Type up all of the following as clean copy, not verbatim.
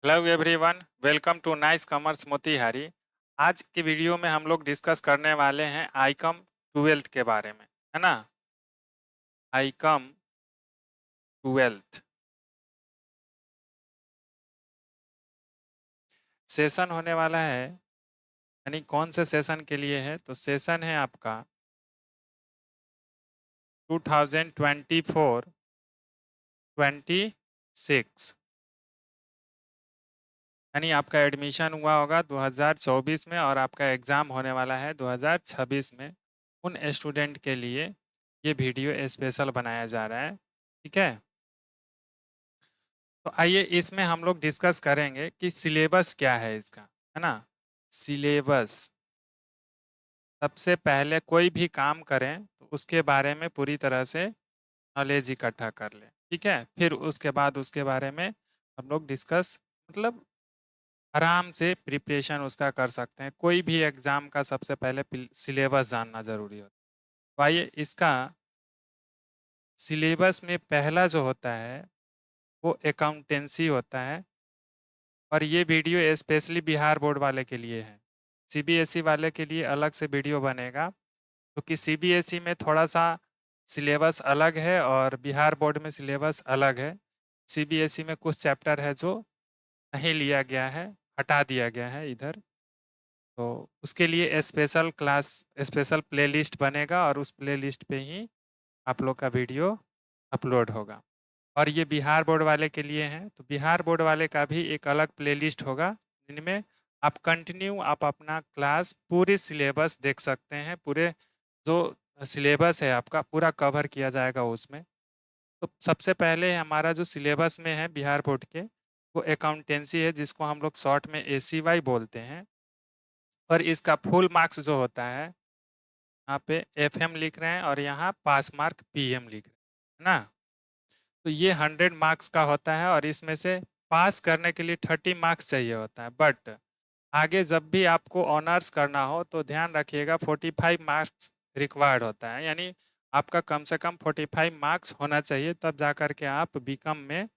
Hello everyone, welcome to nice commerce Motihari. आज की video में हम लोग डिस्कस करने वाले हैं आईकॉम 12th के बारे में, है ना। आईकॉम 12th सेशन होने वाला है, यानी कौन से सेशन के लिए है, तो सेशन है आपका 2024-26, यानी आपका एडमिशन हुआ होगा 2024 में और आपका एग्ज़ाम होने वाला है 2026 में। उन स्टूडेंट के लिए ये वीडियो स्पेशल बनाया जा रहा है, ठीक है। तो आइए इसमें हम लोग डिस्कस करेंगे कि सिलेबस क्या है इसका, है ना। सिलेबस, सबसे पहले कोई भी काम करें तो उसके बारे में पूरी तरह से नॉलेज इकट्ठा कर लें, ठीक है। फिर उसके बाद उसके बारे में हम लोग डिस्कस, मतलब आराम से प्रिपरेशन उसका कर सकते हैं। कोई भी एग्ज़ाम का सबसे पहले सिलेबस जानना ज़रूरी होता है। तो आइए इसका सिलेबस में पहला जो होता है वो अकाउंटेंसी होता है, और ये वीडियो स्पेशली बिहार बोर्ड वाले के लिए है। सीबीएसई वाले के लिए अलग से वीडियो बनेगा, क्योंकि सीबीएसई में थोड़ा सा सिलेबस अलग है और बिहार बोर्ड में सिलेबस अलग है। सीबीएसई में कुछ चैप्टर है जो नहीं लिया गया है, हटा दिया गया है इधर, तो उसके लिए स्पेशल क्लास, स्पेशल प्लेलिस्ट बनेगा और उस प्लेलिस्ट पे ही आप लोग का वीडियो अपलोड होगा। और ये बिहार बोर्ड वाले के लिए हैं, तो बिहार बोर्ड वाले का भी एक अलग प्लेलिस्ट होगा, जिनमें आप कंटिन्यू आप अपना क्लास पूरे सिलेबस देख सकते हैं। पूरे जो सिलेबस है आपका पूरा कवर किया जाएगा उसमें। तो सबसे पहले हमारा जो सिलेबस में है बिहार बोर्ड के, वो अकाउंटेंसी है, जिसको हम लोग शॉर्ट में ACY बोलते हैं। और इसका फुल मार्क्स जो होता है, यहाँ पे FM लिख रहे हैं और यहाँ पास मार्क PM लिख रहे हैं, है ना। तो ये 100 मार्क्स का होता है और इसमें से पास करने के लिए 30 मार्क्स चाहिए होता है। बट आगे जब भी आपको ऑनर्स करना हो तो ध्यान रखिएगा 45 मार्क्स रिक्वायर्ड होता है, यानी आपका कम से कम 45 मार्क्स होना चाहिए, तब जा कर के आप बीकॉम में,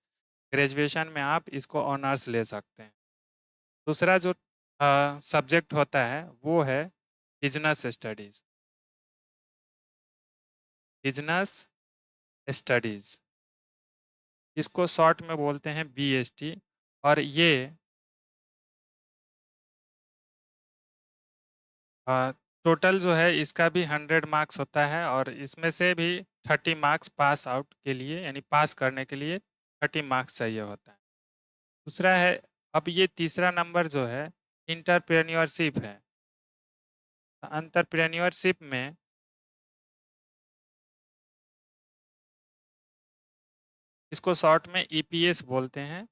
ग्रेजुएशन में आप इसको ऑनर्स ले सकते हैं। दूसरा जो सब्जेक्ट होता है वो है बिजनेस स्टडीज़। बिजनेस स्टडीज़, इसको शॉर्ट में बोलते हैं BST। और ये टोटल जो है इसका भी 100 मार्क्स होता है, और इसमें से भी 30 मार्क्स पास आउट के लिए, यानी पास करने के लिए 30 मार्क्स चाहिए होता है। दूसरा है, अब ये तीसरा नंबर जो है इंटरप्रेन्योरशिप है। एंटरप्रेन्योरशिप में इसको शॉर्ट में EPS बोलते हैं।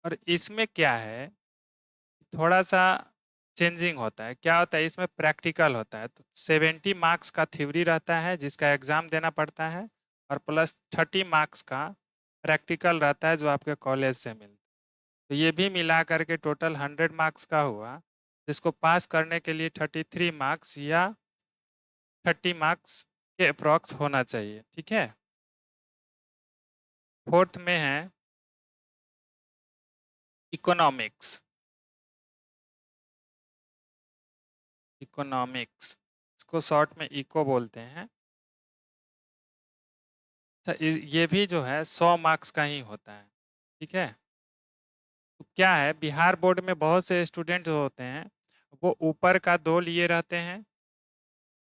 और इसमें क्या है, थोड़ा सा चेंजिंग होता है। क्या होता है, इसमें प्रैक्टिकल होता है। तो 70 मार्क्स का थ्योरी रहता है जिसका एग्ज़ाम देना पड़ता है, और प्लस 30 मार्क्स का प्रैक्टिकल रहता है जो आपके कॉलेज से मिलता है। तो ये भी मिला करके टोटल 100 मार्क्स का हुआ, जिसको पास करने के लिए 33 मार्क्स या 30 मार्क्स के अप्रॉक्स होना चाहिए, ठीक है। फोर्थ में है इकोनॉमिक्स। इकोनॉमिक्स, इसको शॉर्ट में इको बोलते हैं। अच्छा, ये भी जो है 100 मार्क्स का ही होता है, ठीक है। तो क्या है, बिहार बोर्ड में बहुत से स्टूडेंट जो होते हैं वो ऊपर का 2 लिए रहते हैं,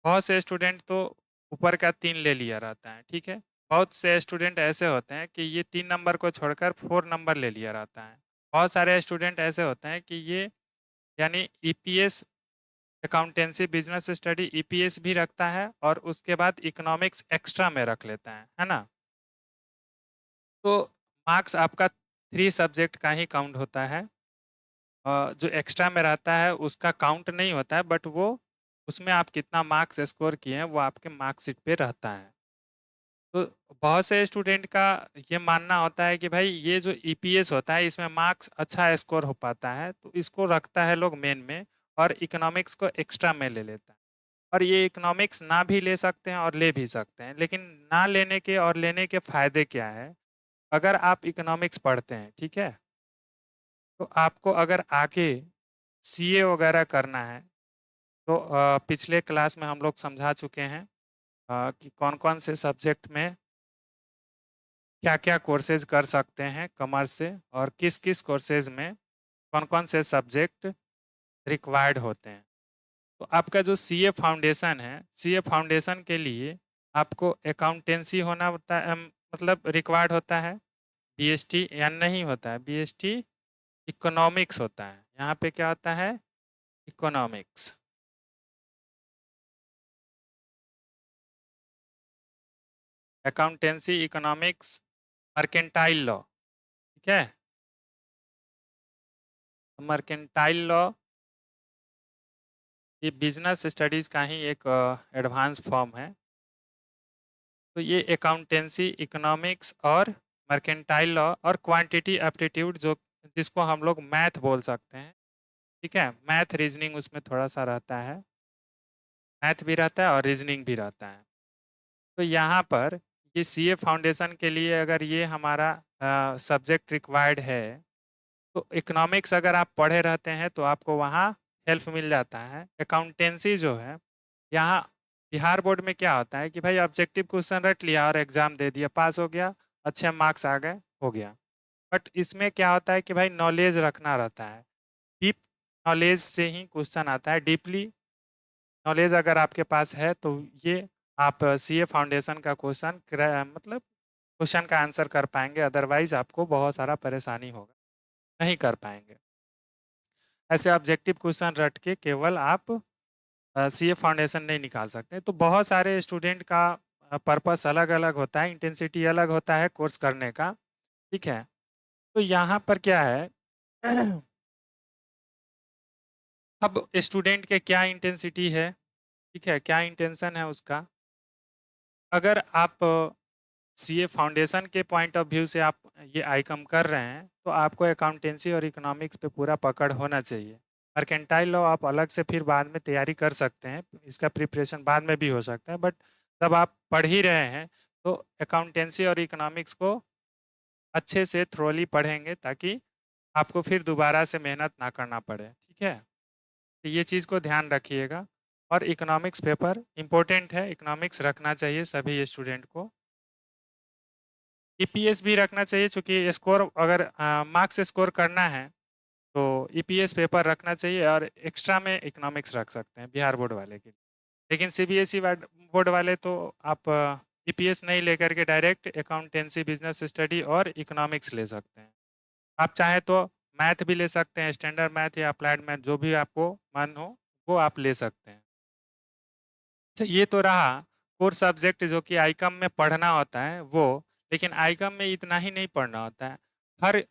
बहुत से स्टूडेंट तो ऊपर का 3 ले लिया रहता है, ठीक है। बहुत से स्टूडेंट ऐसे होते हैं कि ये 3 नंबर को छोड़कर 4 नंबर ले लिया रहता है। बहुत सारे स्टूडेंट ऐसे होते हैं कि ये, यानी EPS, accountancy business study EPS भी रखता है और उसके बाद इकोनॉमिक्स एक्स्ट्रा में रख लेता है ना। तो मार्क्स आपका 3 सब्जेक्ट का ही काउंट होता है। जो एक्स्ट्रा में रहता है उसका काउंट नहीं होता है, बट वो, उसमें आप कितना मार्क्स स्कोर किए हैं वो आपके मार्कशीट पे रहता है। तो बहुत से स्टूडेंट का ये मानना होता है कि भाई ये जो EPS होता है इसमें मार्क्स अच्छा स्कोर हो पाता है, तो इसको रखता है लोग मेन में, और इकोनॉमिक्स को एक्स्ट्रा में ले लेता है। और ये इकोनॉमिक्स ना भी ले सकते हैं और ले भी सकते हैं, लेकिन ना लेने के और लेने के फ़ायदे क्या है। अगर आप इकोनॉमिक्स पढ़ते हैं, ठीक है, तो आपको अगर आगे सीए वगैरह करना है तो पिछले क्लास में हम लोग समझा चुके हैं कि कौन कौन से सब्जेक्ट में क्या क्या कोर्सेज कर सकते हैं कॉमर्स से, और किस किस कोर्सेज में कौन कौन से सब्जेक्ट रिक्वायर्ड होते हैं। तो आपका जो सीए फाउंडेशन है, सीए फाउंडेशन के लिए आपको अकाउंटेंसी होना होता है, मतलब रिक्वायर्ड होता है। बीएसटी या नहीं होता है, बीएसटी इकोनॉमिक्स होता है। यहाँ पे क्या होता है, economics. Accountancy, economics, mercantile law, ठीक है। मर्केंटाइल लॉ ये बिजनेस स्टडीज का ही एक एडवांस फॉर्म है। तो ये अकाउंटेंसी, इकोनॉमिक्स और मर्केंटाइल लॉ और क्वांटिटी एप्टीट्यूड, जो जिसको हम लोग मैथ बोल सकते हैं, ठीक है। मैथ रीजनिंग उसमें थोड़ा सा रहता है, मैथ भी रहता है और रीजनिंग भी रहता है। तो यहाँ पर ये सीए फाउंडेशन के लिए अगर ये हमारा सब्जेक्ट रिक्वायर्ड है, तो इकोनॉमिक्स अगर आप पढ़े रहते हैं तो आपको वहाँ हेल्प मिल जाता है। अकाउंटेंसी जो है, यहाँ बिहार बोर्ड में क्या होता है कि भाई ऑब्जेक्टिव क्वेश्चन रट लिया और एग्जाम दे दिया, पास हो गया, अच्छे मार्क्स आ गए, हो गया। बट इसमें क्या होता है कि भाई नॉलेज रखना रहता है। डीप नॉलेज से ही क्वेश्चन आता है। डीपली नॉलेज अगर आपके पास है तो ये आप सीए फाउंडेशन का क्वेश्चन मतलब क्वेश्चन का आंसर कर पाएंगे, अदरवाइज आपको बहुत सारा परेशानी होगा, नहीं कर पाएंगे। ऐसे ऑब्जेक्टिव क्वेश्चन रट के केवल आप सीए फाउंडेशन नहीं निकाल सकते। तो बहुत सारे स्टूडेंट का पर्पस अलग अलग होता है, इंटेंसिटी अलग होता है कोर्स करने का, ठीक है। तो यहाँ पर क्या है अब स्टूडेंट के क्या इंटेंसिटी है, ठीक है, क्या इंटेंशन है उसका। अगर आप सीए फाउंडेशन के पॉइंट ऑफ व्यू से आप ये आईकम कर रहे हैं तो आपको अकाउंटेंसी और इकोनॉमिक्स पे पूरा पकड़ होना चाहिए। मर्केंटाइल लॉ आप अलग से फिर बाद में तैयारी कर सकते हैं, इसका प्रिपरेशन बाद में भी हो सकता है, बट जब आप पढ़ ही रहे हैं तो अकाउंटेंसी और इकोनॉमिक्स को अच्छे से थ्रोली पढ़ेंगे ताकि आपको फिर दोबारा से मेहनत ना करना पड़े, ठीक है। तो ये चीज़ को ध्यान रखिएगा। और इकोनॉमिक्स पेपर इम्पोर्टेंट है, इकोनॉमिक्स रखना चाहिए सभी स्टूडेंट को। ईपीएस भी रखना चाहिए, क्योंकि स्कोर अगर मार्क्स स्कोर करना है तो ईपीएस पेपर रखना चाहिए, और एक्स्ट्रा में इकोनॉमिक्स रख सकते हैं बिहार बोर्ड वाले के लिए। लेकिन सीबीएसई बोर्ड वाले तो आप ईपीएस नहीं लेकर के डायरेक्ट अकाउंटेंसी, बिजनेस स्टडी और इकोनॉमिक्स ले सकते हैं। आप चाहे तो मैथ भी ले सकते हैं, स्टैंडर्ड मैथ या अप्लाइड मैथ, जो भी आपको मन हो वो आप ले सकते हैं। अच्छा, ये तो रहा कोर सब्जेक्ट जो कि आईकम में पढ़ना होता है वो। लेकिन आईकम में इतना ही नहीं पढ़ना होता है। हर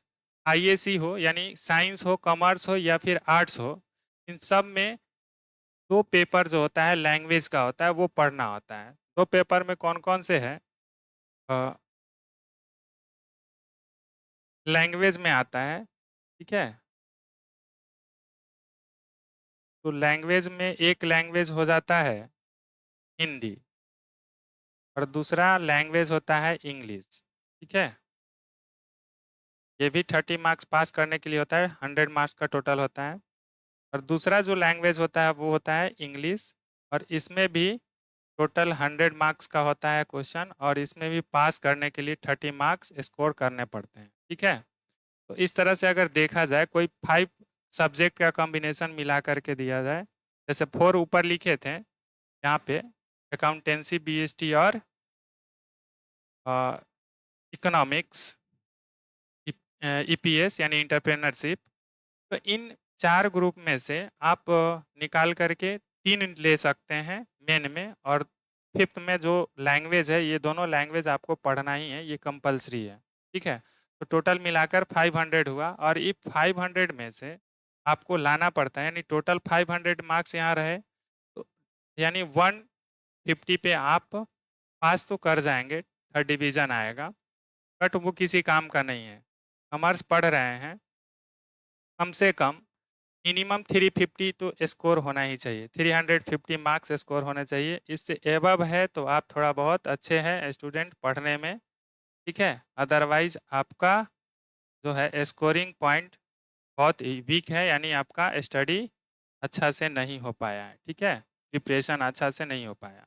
आईएससी हो, यानी साइंस हो, कॉमर्स हो या फिर आर्ट्स हो, इन सब में दो पेपर जो होता है लैंग्वेज का होता है वो पढ़ना होता है। दो पेपर में कौन कौन से हैं, लैंग्वेज में आता है, ठीक है। तो लैंग्वेज में एक लैंग्वेज हो जाता है हिंदी, और दूसरा लैंग्वेज होता है इंग्लिश, ठीक है। ये भी 30 मार्क्स पास करने के लिए होता है, 100 मार्क्स का टोटल होता है। और दूसरा जो लैंग्वेज होता है वो होता है इंग्लिश, और इसमें भी टोटल 100 मार्क्स का होता है क्वेश्चन, और इसमें भी पास करने के लिए 30 मार्क्स स्कोर करने पड़ते हैं, ठीक है। तो इस तरह से अगर देखा जाए, कोई 5 सब्जेक्ट का कॉम्बिनेशन मिला करके दिया जाए, जैसे 4 ऊपर लिखे थे यहाँ पे, अकाउंटेंसी, बीएसटी और इकोनॉमिक्स, ईपीएस यानी इंटरप्रेनरशिप। तो इन 4 ग्रुप में से आप निकाल करके 3 ले सकते हैं मेन में, और 5th में जो लैंग्वेज है, ये दोनों लैंग्वेज आपको पढ़ना ही है, ये कंपलसरी है, ठीक है। तो टोटल मिलाकर 500 हुआ, और इस 500 में से आपको लाना पड़ता है, यानी टोटल 500 मार्क्स यहाँ रहे, तो यानी 150 पे आप पास तो कर जाएंगे, 3rd डिवीजन आएगा, बट वो किसी काम का नहीं है। कॉमर्स पढ़ रहे हैं, कम से कम मिनिमम 350 तो स्कोर होना ही चाहिए, 350 मार्क्स स्कोर होने चाहिए। इससे एबव है तो आप थोड़ा बहुत अच्छे हैं स्टूडेंट पढ़ने में, ठीक है। अदरवाइज आपका जो है स्कोरिंग पॉइंट बहुत वीक है, यानी आपका स्टडी अच्छा से नहीं हो पाया है, ठीक है, प्रिपरेशन अच्छा से नहीं हो पाया।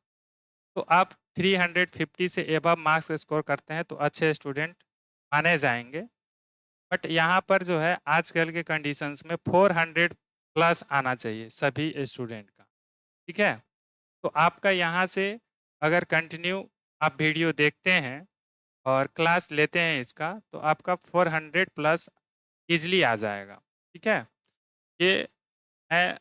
तो आप 350 से एबव मार्क्स स्कोर करते हैं तो अच्छे स्टूडेंट माने जाएंगे। बट यहाँ पर जो है आजकल के कंडीशंस में 400 प्लस आना चाहिए सभी स्टूडेंट का, ठीक है। तो आपका यहाँ से अगर कंटिन्यू आप वीडियो देखते हैं और क्लास लेते हैं इसका, तो आपका 400 प्लस ईजिली आ जाएगा, ठीक है। ये मैं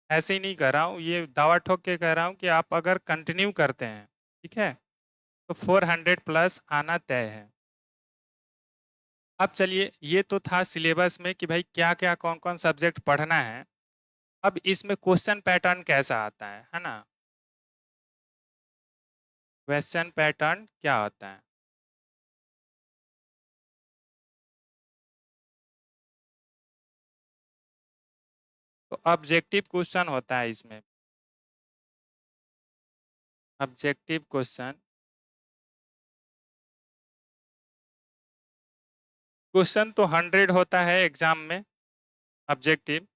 ऐसे ही नहीं कह रहा हूँ, ये दावा ठोक के कह रहा हूँ कि आप अगर कंटिन्यू करते हैं, ठीक है, तो 400 प्लस आना तय है। अब चलिए, ये तो था सिलेबस में कि भाई क्या क्या कौन कौन सब्जेक्ट पढ़ना है। अब इसमें क्वेश्चन पैटर्न कैसा आता है ना। क्वेश्चन पैटर्न क्या होता है? तो ऑब्जेक्टिव क्वेश्चन होता है इसमें। ऑब्जेक्टिव क्वेश्चन, क्वेश्चन तो 100 होता है एग्जाम में ऑब्जेक्टिव,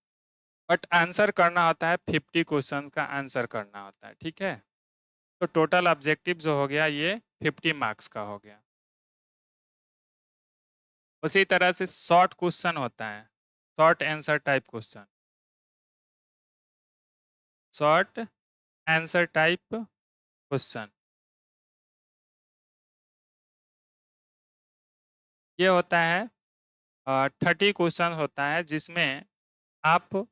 बट आंसर करना होता है 50 क्वेश्चन का आंसर करना होता है, ठीक है। तो टोटल ऑब्जेक्टिव जो हो गया ये 50 मार्क्स का हो गया। उसी तरह से शॉर्ट क्वेश्चन होता है, short answer type question, short answer type question ये होता है 30 क्वेश्चन होता है, जिसमें आप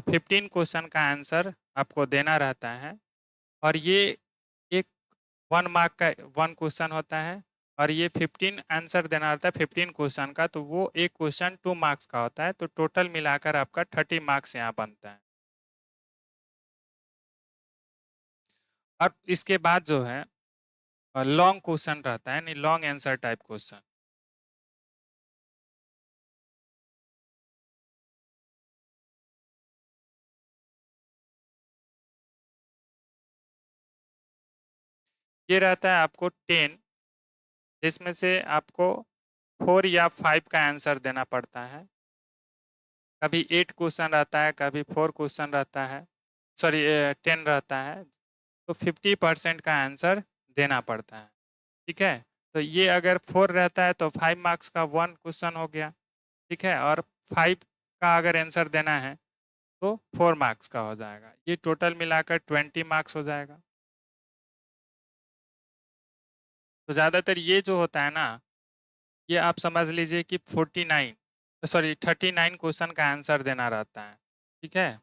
15 क्वेश्चन का आंसर आपको देना रहता है। और ये एक 1 मार्क का 1 क्वेश्चन होता है, और ये 15 आंसर देना रहता है 15 क्वेश्चन का, तो वो एक क्वेश्चन 2 मार्क्स का होता है। तो टोटल मिलाकर आपका 30 मार्क्स यहाँ बनता है। अब इसके बाद जो है लॉन्ग क्वेश्चन रहता है, नहीं लॉन्ग आंसर टाइप क्वेश्चन। ये रहता है आपको 10, जिसमें से आपको 4 या 5 का आंसर देना पड़ता है। कभी 8 क्वेश्चन रहता है, कभी 4 क्वेश्चन रहता है, सॉरी 10 रहता है। तो 50% का आंसर देना पड़ता है, ठीक है। तो ये अगर 4 रहता है तो 5 मार्क्स का 1 क्वेश्चन हो गया, ठीक है। और 5 का अगर आंसर देना है तो 4 मार्क्स का हो जाएगा। ये टोटल मिलाकर 20 मार्क्स हो जाएगा। तो ज़्यादातर ये जो होता है ना, ये आप समझ लीजिए कि 39 क्वेश्चन का आंसर देना रहता है, ठीक है।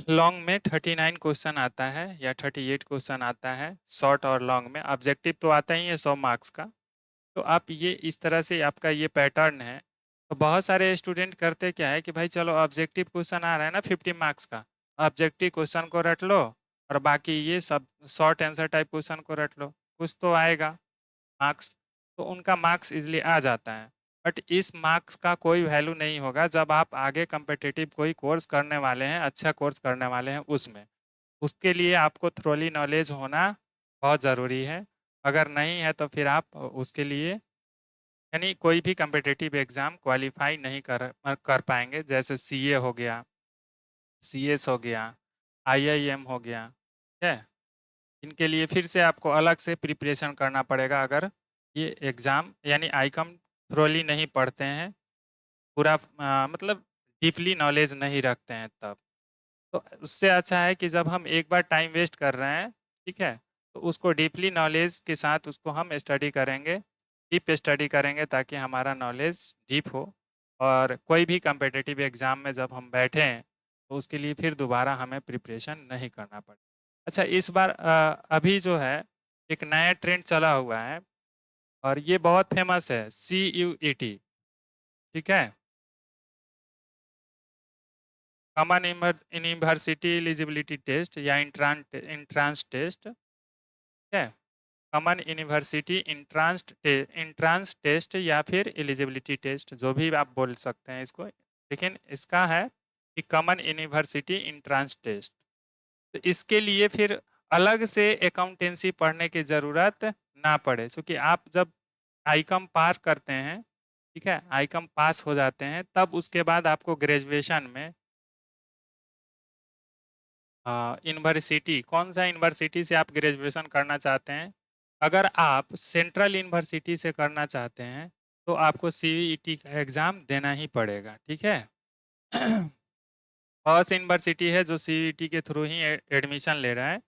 लॉन्ग में 39 क्वेश्चन आता है या 38 क्वेश्चन आता है, शॉर्ट और लॉन्ग में। ऑब्जेक्टिव तो आता ही है 100 मार्क्स का। तो आप ये इस तरह से आपका ये पैटर्न है। तो बहुत सारे स्टूडेंट करते क्या है कि भाई चलो ऑब्जेक्टिव क्वेश्चन आ रहा है ना 50 मार्क्स का, ऑब्जेक्टिव क्वेश्चन को रट लो और बाकी ये सब शॉर्ट आंसर टाइप क्वेश्चन को रट लो, कुछ तो आएगा मार्क्स। तो उनका मार्क्स इजली आ जाता है। बट इस मार्क्स का कोई वैल्यू नहीं होगा जब आप आगे कम्पिटिटिव कोई कोर्स करने वाले हैं, अच्छा कोर्स करने वाले हैं उसमें। उसके लिए आपको थ्रोली नॉलेज होना बहुत ज़रूरी है। अगर नहीं है तो फिर आप उसके लिए यानी कोई भी कम्पिटिटिव एग्ज़ाम क्वालिफाई नहीं कर पाएंगे। जैसे सीए हो गया, सीएस हो गया, आईआईएम हो गया, ठीक है। इनके लिए फिर से आपको अलग से प्रिपरेशन करना पड़ेगा अगर ये एग्ज़ाम यानी आईकम थ्रोली नहीं पढ़ते हैं, पूरा मतलब डीपली नॉलेज नहीं रखते हैं तब। तो उससे अच्छा है कि जब हम एक बार टाइम वेस्ट कर रहे हैं, ठीक है, तो उसको डीपली नॉलेज के साथ उसको हम स्टडी करेंगे, डीप स्टडी करेंगे ताकि हमारा नॉलेज डीप हो। और कोई भी कम्पिटिटिव एग्ज़ाम में जब हम बैठें तो उसके लिए फिर दोबारा हमें प्रिपरेशन नहीं करना पड़े। अच्छा, इस बार अभी जो है एक नया ट्रेंड चला हुआ है और ये बहुत फेमस है, CUET, ठीक है, कॉमन यूनिवर्सिटी एलिजिबिलिटी टेस्ट या इंट्रांस टेस्ट, ठीक है। कॉमन यूनिवर्सिटी इंट्रांस टेस्ट या फिर एलिजिबिलिटी टेस्ट, जो भी आप बोल सकते हैं इसको, लेकिन इसका है कि कॉमन यूनिवर्सिटी इंट्रांस टेस्ट। तो इसके लिए फिर अलग से अकाउंटेंसी पढ़ने की ज़रूरत ना पड़े, क्योंकि आप जब आईकॉम पार करते हैं ठीक है, आईकॉम पास हो जाते हैं, तब उसके बाद आपको ग्रेजुएशन में यूनिवर्सिटी, कौन सा यूनिवर्सिटी से आप ग्रेजुएशन करना चाहते हैं। अगर आप सेंट्रल यूनिवर्सिटी से करना चाहते हैं तो आपको सीईटी का एग्ज़ाम देना ही पड़ेगा, ठीक है। बहुत सी यूनिवर्सिटी है जो सीईटी के थ्रू ही एडमिशन ले रहा है,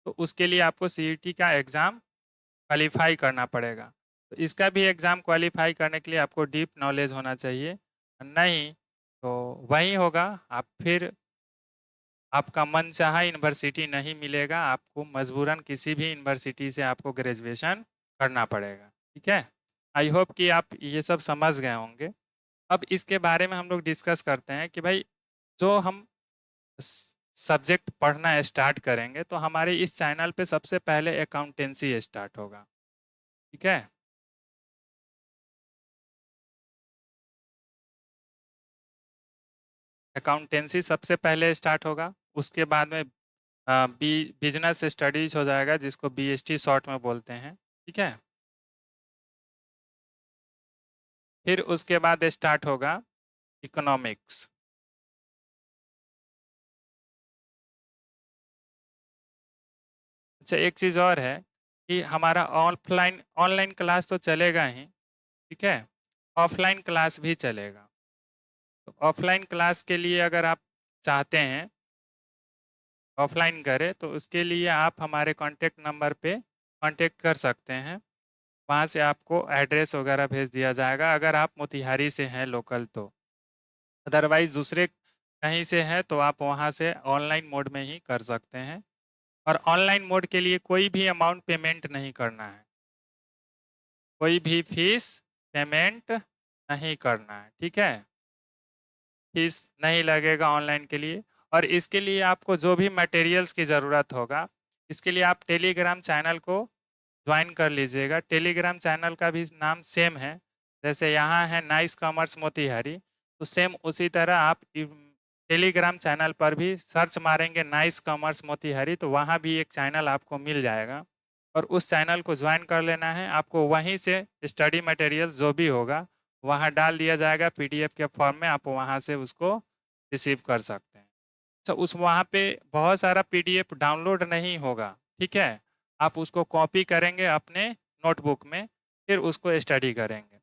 तो उसके लिए आपको सीईटी का एग्ज़ाम क्वालिफाई करना पड़ेगा। तो इसका भी एग्ज़ाम क्वालिफाई करने के लिए आपको डीप नॉलेज होना चाहिए, नहीं तो वही होगा, आप फिर आपका मनचाहा यूनिवर्सिटी नहीं मिलेगा, आपको मजबूरन किसी भी यूनिवर्सिटी से आपको ग्रेजुएशन करना पड़ेगा, ठीक है। आई होप कि आप ये सब समझ गए होंगे। अब इसके बारे में हम लोग डिस्कस करते हैं कि भाई जो हम सब्जेक्ट पढ़ना स्टार्ट करेंगे तो हमारे इस चैनल पे सबसे पहले अकाउंटेंसी स्टार्ट होगा, ठीक है। अकाउंटेंसी सबसे पहले स्टार्ट होगा, उसके बाद में बिजनेस स्टडीज हो जाएगा जिसको बीएसटी शॉर्ट में बोलते हैं, ठीक है। फिर उसके बाद स्टार्ट होगा इकोनॉमिक्स। अच्छा, एक चीज़ और है कि हमारा ऑफलाइन ऑनलाइन क्लास तो चलेगा ही, ठीक है, ऑफलाइन क्लास भी चलेगा। तो ऑफलाइन क्लास के लिए अगर आप चाहते हैं ऑफलाइन करें तो उसके लिए आप हमारे कॉन्टेक्ट नंबर पे कांटेक्ट कर सकते हैं, वहाँ से आपको एड्रेस वगैरह भेज दिया जाएगा अगर आप मोतिहारी से हैं लोकल तो। अदरवाइज़ दूसरे कहीं से हैं तो आप वहाँ से ऑनलाइन मोड में ही कर सकते हैं, और ऑनलाइन मोड के लिए कोई भी अमाउंट पेमेंट नहीं करना है, कोई भी फीस पेमेंट नहीं करना है, ठीक है। फीस नहीं लगेगा ऑनलाइन के लिए। और इसके लिए आपको जो भी मटेरियल्स की ज़रूरत होगा, इसके लिए आप टेलीग्राम चैनल को ज्वाइन कर लीजिएगा। टेलीग्राम चैनल का भी नाम सेम है, जैसे यहाँ है नाइस कॉमर्स मोतिहारी, तो सेम उसी तरह आप टेलीग्राम चैनल पर भी सर्च मारेंगे नाइस कॉमर्स मोतिहारी तो वहाँ भी एक चैनल आपको मिल जाएगा, और उस चैनल को ज्वाइन कर लेना है। आपको वहीं से स्टडी मटेरियल जो भी होगा वहाँ डाल दिया जाएगा पीडीएफ के फॉर्म में, आप वहाँ से उसको रिसीव कर सकते हैं। तो उस वहाँ पे बहुत सारा पीडीएफ डाउनलोड नहीं होगा, ठीक है। आप उसको कॉपी करेंगे अपने नोटबुक में, फिर उसको स्टडी करेंगे।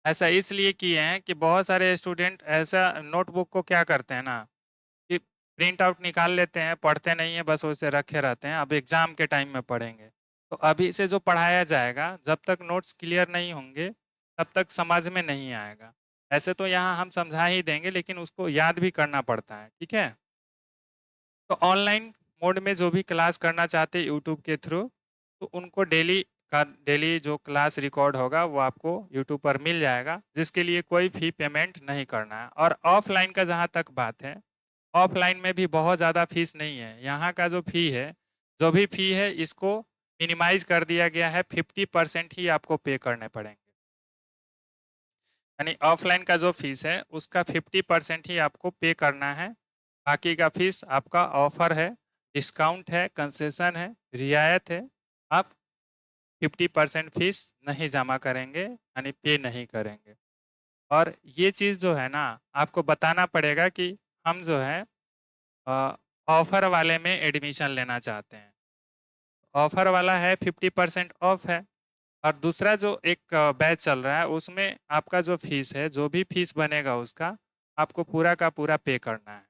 ऐसा इसलिए किए हैं कि बहुत सारे स्टूडेंट ऐसा नोटबुक को क्या करते हैं ना कि प्रिंट आउट निकाल लेते हैं, पढ़ते नहीं हैं, बस उसे रखे रहते हैं, अब एग्ज़ाम के टाइम में पढ़ेंगे। तो अभी से जो पढ़ाया जाएगा जब तक नोट्स क्लियर नहीं होंगे तब तक समझ में नहीं आएगा। ऐसे तो यहाँ हम समझा ही देंगे लेकिन उसको याद भी करना पड़ता है, ठीक है। तो ऑनलाइन मोड में जो भी क्लास करना चाहते हैं यूट्यूब के थ्रू, तो उनको डेली जो क्लास रिकॉर्ड होगा वो आपको यूट्यूब पर मिल जाएगा, जिसके लिए कोई फी पेमेंट नहीं करना है। और ऑफलाइन का जहाँ तक बात है, ऑफलाइन में भी बहुत ज़्यादा फीस नहीं है। यहाँ का जो फी है, जो भी फी है इसको मिनिमाइज कर दिया गया है, 50% ही आपको पे करने पड़ेंगे। यानी ऑफलाइन का जो फीस है उसका 50% ही आपको पे करना है, बाकी का फीस आपका ऑफर है, डिस्काउंट है, कंसेशन है, रियायत है। आप 50% फीस नहीं जमा करेंगे, यानी पे नहीं करेंगे। और ये चीज़ जो है ना आपको बताना पड़ेगा कि हम जो है ऑफर वाले में एडमिशन लेना चाहते हैं। ऑफर वाला है 50% ऑफ है, और दूसरा जो एक बैच चल रहा है उसमें आपका जो फीस है, जो भी फीस बनेगा उसका आपको पूरा का पूरा पे करना है।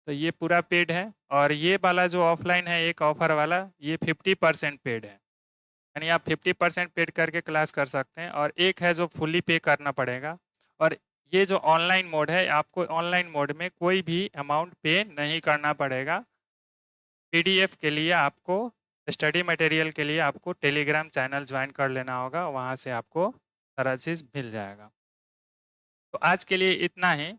तो ये पूरा पेड है, और ये वाला जो ऑफलाइन है एक ऑफर वाला, ये 50% पेड है, यानी आप 50% पेड करके क्लास कर सकते हैं। और एक है जो फुली पे करना पड़ेगा। और ये जो ऑनलाइन मोड है, आपको ऑनलाइन मोड में कोई भी अमाउंट पे नहीं करना पड़ेगा। पीडीएफ के लिए आपको, स्टडी मटेरियल के लिए आपको टेलीग्राम चैनल ज्वाइन कर लेना होगा, वहाँ से आपको सारा चीज़ मिल जाएगा। तो आज के लिए इतना ही,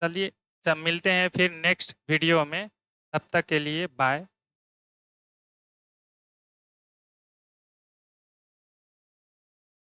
चलिए सब मिलते हैं फिर नेक्स्ट वीडियो में, तब तक के लिए बाय।